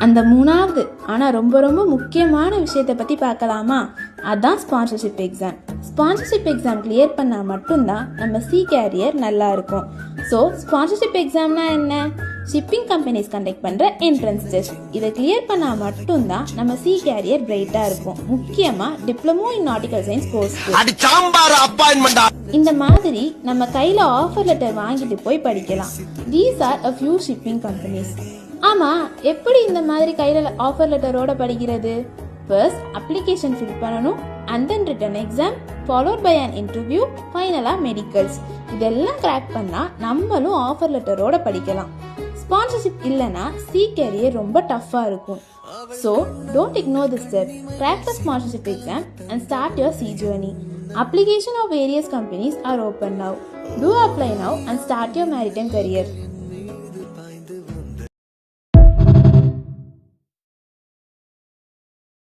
அந்த மூணாவது ஆனால் ரொம்ப ரொம்ப முக்கியமான விஷயத்தை பற்றி பார்க்கலாமா? அதான் sponsorship exam. Sponsorship exam clear பண்ணால் மட்டும்தான் நம்ம சி கேரியர் நல்லா இருக்கும். ஸோ ஸ்பான்சர்ஷிப் எக்ஸாம்னா என்ன? ஷிப்பிங் கம்பெனிஸ் கண்டக்ட் பண்ணுற என்ட்ரன்ஸ் டெஸ்ட். இதை கிளியர் பண்ணால் மட்டும்தான் நம்ம சி கேரியர் பிரைட்டாக இருக்கும். முக்கியமாக diploma in nautical science course. இந்த மாதிரி நம்ம கையில் ஆஃபர் லெட்டர் வாங்கிட்டு போய் படிக்கலாம். These are a few shipping companies. ஆமாம், எப்படி இந்த மாதிரி கையில் ஆஃபர் லெட்டரோட படிக்கிறது? ஃபர்ஸ்ட் அப்ளிகேஷன் ஃபில் பண்ணணும், and then written exam, followed by an interview, ஃபைனலாக மெடிக்கல்ஸ். இதெல்லாம் கிராக் பண்ணால் நம்மளும் ஆஃபர் லெட்டரோட படிக்கலாம். ஸ்பான்சர்ஷிப் இல்லைன்னா சி கேரியர் ரொம்ப டஃப்பாக இருக்கும். So don't ignore this step. Crack the sponsorship exam and start your C journey. Application of various companies are open now. Do apply now and start your maritime career.